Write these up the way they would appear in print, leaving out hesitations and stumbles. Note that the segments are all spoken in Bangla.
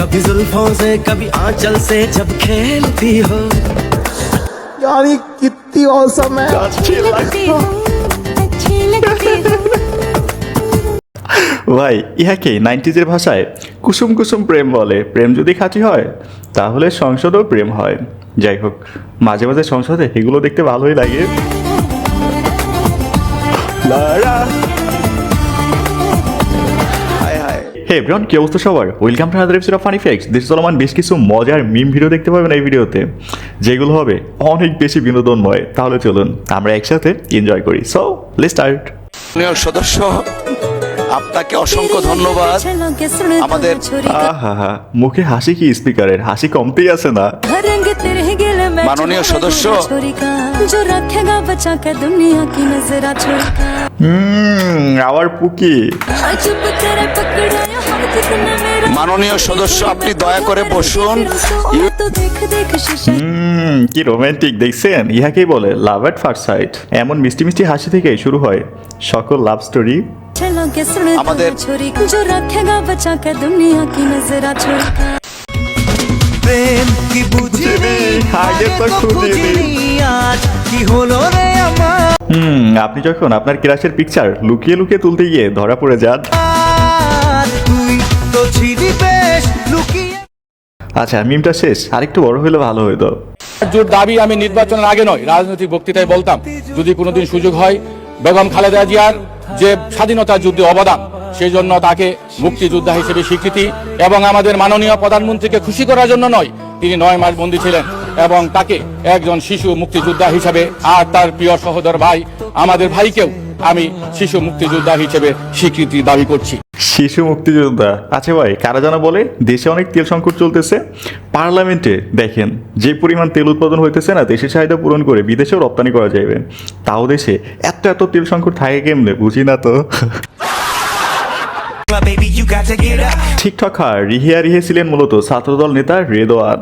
कभी जुल्फों से कभी आंचल से जब खेलती हो यार ये कितनी औसम है। ভাই ইহাকে 90s ভাষায় কুসুম কুসুম প্রেম বলে। প্রেম যদি খাঁটি হয় তাহলে সংসদও প্রেম হয়। যাই হোক, মাঝে মাঝে সংসদে এগুলো দেখতে ভালোই লাগে। হে এভরিওয়ান, কি অবস্থা সবার? Welcome to another episode of funny facts. দেশ চলমান বেশ কিছু মজার মিম ভিডিও দেখতে পাবেন এই ভিডিওতে, যেগুলো হবে অনেক বেশি বিনোদনময়। তাহলে চলুন আমরা একসাথে এনজয় করি। So let's start. সদস্য আপনাকে অসংখ্য ধন্যবাদ। আমাদের আহা, মুখে হাসি কি স্পিকারের? হাসি কমতেই আছে না। মাননীয় সদস্য আবার পুকি। মাননীয় সদস্য আপনি দয়া করে বসুন। কি রোমান্টিক দেখছেন? ইহাকেই বলে লাভ এট ফার্স্ট সাইট। এমন মিষ্টি মিষ্টি হাসি থেকে শুরু হয় সকল লাভ স্টোরি। আমাদের প্রেম কি বুঝিনি আগে তো খুঁজিনি আজ কি হলো রে আমার। আপনি যখন আপনার ক্রাশের পিকচার লুকিয়ে লুকিয়ে তুলতে গিয়ে ধরা পড়ে যান। তুই তো ছিলি বেশ লুকিয়ে। আচ্ছা, মিমটা শেষ, আরেকটু বড় হলে ভালো হইতো। জোর দাবি আমি নির্বাচনের আগে নয়, রাজনৈতিক বক্তৃতায় বলতাম, যদি কোনোদিন সুযোগ হয় বেগম খালেদা জিয়ার যে স্বাধীনতা যুদ্ধে অবদান, সেই জন্য তাকে মুক্তিযোদ্ধা হিসেবে স্বীকৃতি, এবং আমাদের মাননীয় প্রধানমন্ত্রীকে খুশি করার জন্য নয়, তিনি 9 মাস বন্দী ছিলেন, এবং তাকে একজন শিশু মুক্তিযোদ্ধা হিসেবে, আর তার প্রিয় সহোদর ভাই আমাদের ভাইকেও আমি শিশু মুক্তিযোদ্ধা হিসেবে স্বীকৃতি দাবি করছি। শিশু মুক্তিযোদ্ধা? আচ্ছা ভাই, কারা জানা বলে দেশে অনেক তেল সংকট চলতেছে। পার্লামেন্টে দেখেন যে পরিমাণ তেল উৎপাদন হইতেছে না, দেশের চাহিদা পূরণ করে বিদেশেও রপ্তানি করা যাবে। তাও দেশে এত এত তেল সংকট থাকে কেমনে বুঝি না তো। টিকটকার রিহিয়া রিহে ছিলেন মূলত ছাত্রদল নেতা রেদোয়ান।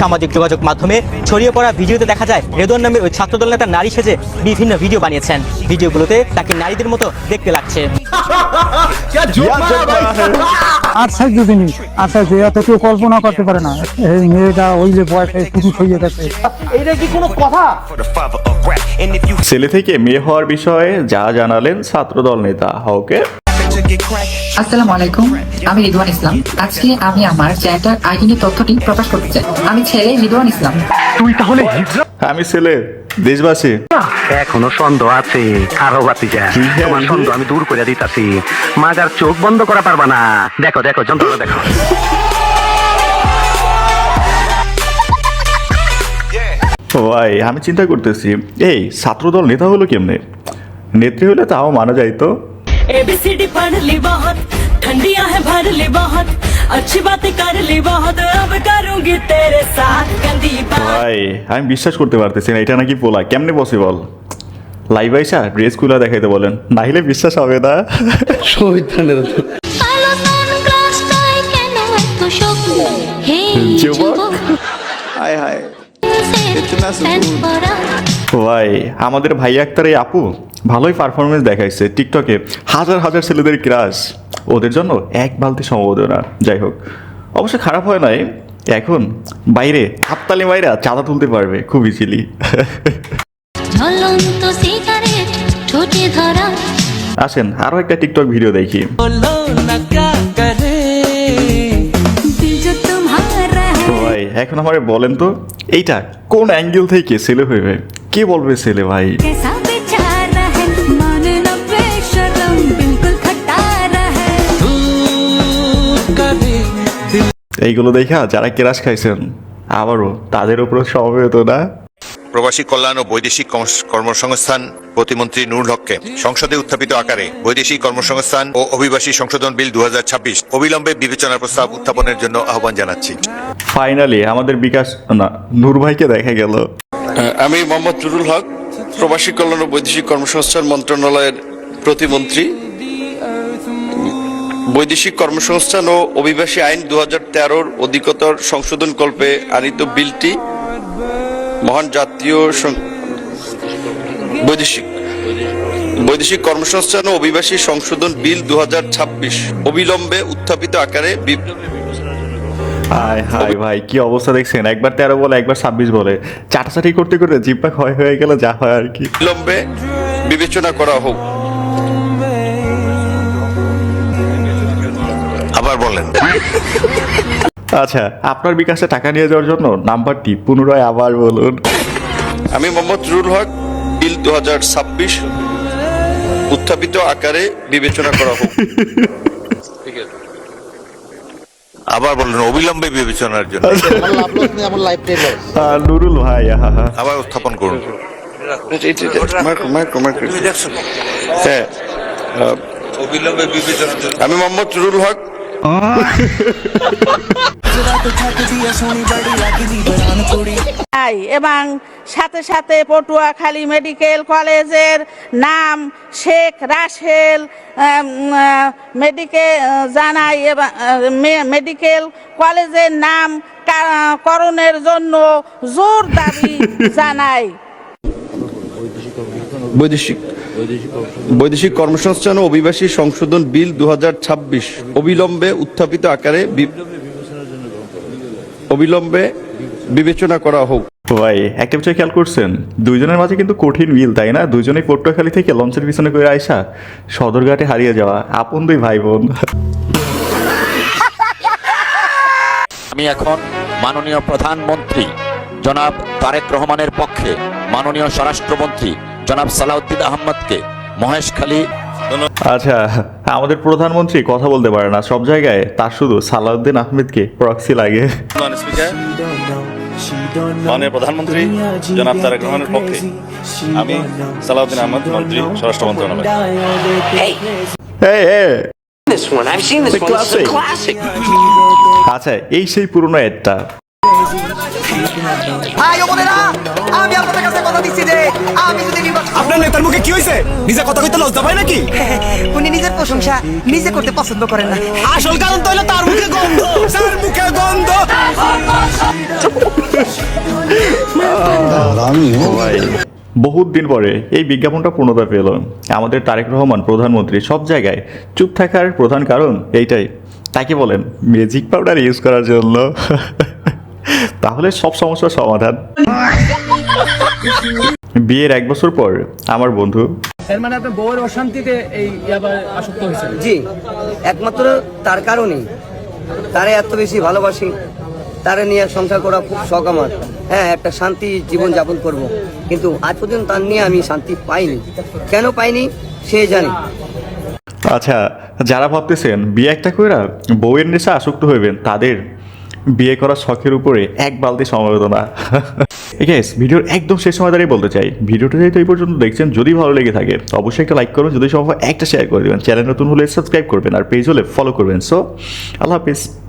সামাজিক যোগাযোগ মাধ্যমে ছড়িয়ে পড়া ভিডিওতে দেখা যায় রেদোয়ান নামের ওই ছাত্রদল নেতা নারী সেজে বিভিন্ন ভিডিও বানিয়েছেন। ভিডিওগুলোতে তাকে নারীদের মতো দেখতে লাগছে। কেউ কল্পনা করতে পারে না এই মেয়েটা ওই যে বয়সে পুরুষ হয়ে গেছে। এটা কি কোনো কথা? ছেলে থেকে মেয়ে হওয়ার বিষয়ে যা জানালেন ছাত্রদল নেতা। ওকে, আসসালামু আলাইকুম, আমি রিদওয়ান ইসলাম। আজকে আমি আমার জেন্ডার আইডেন্টি তথ্যটি প্রকাশ করতে চাই। আমি ছেলে রিদওয়ান ইসলাম। তুই তাহলে আমি ছেলে দেশবাসী। এখনো সন্দেহ আছে, আরো বাতি যা তোমার সন্দেহ আমি দূর করে দিতাছি। মাজার চোখ বন্ধ করা পারবা না। দেখো দেখো যন্ত্রটা দেখো। ভাই আমি চিন্তা করতেছি, এই ছাত্রদল নেতা হলো কেমনে? নেত্রী হলে তাও মানা যাইতো। ABCD पढ़ ली बहुत, ठंडियां है भर ली बहुत, अच्छी बातें कर ली बहुत, अब करूंगी तेरे साथ गंदी बात। ভাই আমি বিশ্বাস করতে পারতেছি না, এটা নাকি পোলা। কেমনে পসিবল? লাইভ আইসা ড্রেস খুলে দেখাইতে বলেন, না হলে বিশ্বাস হবে না। হায় হায় ভাই আমাদের ভাই আক্তার এই আপু ভালোই পারফরমেন্স দেখাইছে টিকটকে। হাজার হাজার ছেলেদের ক্রাশ, ওদের জন্য এক বালতি সমবেদনা। যাই হোক, অবশ্য খারাপ হয় নাই, এখন বাইরে হাততালি মাইরা চাঁদা তুলতে পারবে খুব ইজিলি। আসেন আরো একটা টিকটক ভিডিও দেখি। ভাই এখন আমারে বলেন তো, এইটা কোন অ্যাঙ্গেল থেকে ছেলে হইবে? কে বলবে ছেলে? ভাই এইগুলো দেখা যারা ক্রাশ খাইছেন আবারও তাদের উপর সমবেত না। প্রবাসী কল্যাণ ও বৈদেশিক কর্মসংস্থান প্রতিমন্ত্রী নুরুল হককে সংসদে উত্থাপিত আকারে বৈদেশিক কর্মসংস্থান ও অভিবাসী সংশোধন বিল 2026 অবিলম্বে বিবেচনার প্রস্তাব উত্থাপনের জন্য আহ্বান জানাচ্ছি। ফাইনালি আমাদের বিকাশ না নূর ভাইকে দেখা গেল। আমি মোহাম্মদ নুরুল হক, প্রবাসী কল্যাণ ও বৈদেশিক কর্মসংস্থান মন্ত্রণালয়ের প্রতিমন্ত্রী। বৈদেশিক কর্মসংস্থান ও অভিবাসী আইন 2013 অধিকতর সংশোধন কল্পে আনিত বিলটি মহান জাতীয় বৈদেশিক বৈদেশিক কর্মসংস্থান ও অভিবাসী সংশোধন বিল 2026 অবিলম্বে উত্থাপিত আকারে হাই হাই ভাই কি অবস্থা দেখছেন, একবার 13 বলে একবার 26 বলে, চাটাচাটি করতে করতে জিব্বা ক্ষয় হয়ে গেলে যা হয় আর কি। বিলম্বে বিবেচনা করা হোক। আবার বলেন। আচ্ছা, আপনার বিকাশে টাকা নিয়ে যাওয়ার জন্য নাম্বারটি পুনরায় আবার বলুন। আমি মোহাম্মদ রুল হক, বিল 2026 উত্থাপিত আকারে বিবেচনা করা হোক। আবার বলেন, অবিলম্বে বিবেচনার জন্য। নুরুল ভাই, আবার উত্থাপন করুন। হ্যাঁ, অবিলম্বে বিবেচনার জন্য। আমি মোহাম্মদ রুল হক, এবং সাথে সাথে পটুয়াখালী মেডিকেল কলেজের নাম শেখ রাসেল জানাই এবং মেডিকেল কলেজের নাম করণের জন্য জোর দাবি জানাই। বৈদেশিক কর্মসংস্থান ও অভিবাসী সংশোধন বিল 2026 অবিলম্বে উত্থাপিত আকারে অবিলম্বে বিবেচনা করা হোক। ভাই একটা বিষয় খেয়াল করছেন, দুইজনের মাঝে কিন্তু কঠিন মিল, তাই না? দুইজনেই পটুয়াখালী থেকে লঞ্চের পিছনে করে আইসা সদরঘাটে হারিয়ে যাওয়া আপন দুই ভাই বোন। আমি এখন মাননীয় প্রধানমন্ত্রী জনাব তারেক রহমানের পক্ষে মাননীয় স্বরাষ্ট্রমন্ত্রী জনাব সালাউদ্দিন আহমদকে মহেশখালী। আচ্ছা, আমাদের প্রধানমন্ত্রী কথা বলতে পারে না, সব জায়গায় তার শুধু সালাউদ্দিন আহমেদকে প্রক্সি লাগে। মাননীয় প্রধানমন্ত্রী জনাব তারেক রহমানের পক্ষে আমি সালাউদ্দিন আহমদ, মন্ত্রী স্বরাষ্ট্র মন্ত্রণালয়। আচ্ছা, এই সেই পুরনো একটা আপনার নেতার মুখে কি হয়েছে? নিজে কথা কইতে লজ্জা পায় নাকি? উনি নিজের প্রশংসা নিজে করতে পছন্দ করেন না। আসল কারণ তো হলো তার মুখে গন্ধ, তার মুখে গন্ধ। বহুত দিন পরে এই বিজ্ঞাপনটা পূর্ণতা পেল। আমাদের তারেক রহমান প্রধানমন্ত্রী সব জায়গায় চুপ থাকার প্রধান কারণ এইটাই, তাকে বলেন ম্যাজিক পাউডার ইউজ করার জন্য। তাহলে সব সমস্যার সমাধান। বিয়ের 1 বছর পর আমার বন্ধু, এর মানে আপনার বউয়ের অশান্তিতে এই ইয়াবার আসক্ত হয়েছে? জি, একমাত্র তার কারণেই। তারে এত বেশি ভালোবাসি, তারে নিয়ে সংসার করা খুব শখ আমার। হ্যাঁ, একটা শান্তি জীবন যাপন করব, কিন্তু আজ পর্যন্ত তার নিয়ে আমি শান্তি পাইনি। কেন পাইনি সে জানি। আচ্ছা, যারা ভাবতেছেন বিয়ে একটা কইরা বউয়ের নেশা আসক্ত হইবেন, তাদের বিয়ে করার শখের উপরে এক বালতি সমবেদনা। গাইস, ভিডিওর একদম শেষ সময় দাঁড়িয়ে বলতে চাই, ভিডিওটা যেহেতু এই পর্যন্ত দেখছেন, যদি ভালো লেগে থাকে অবশ্যই একটা লাইক করবেন, যদি সম্ভব একটা শেয়ার করে দেবেন, চ্যানেল নতুন হলে সাবস্ক্রাইব করবেন, আর পেজ হলে ফলো করবেন। সো আল্লাহ হাফিজ।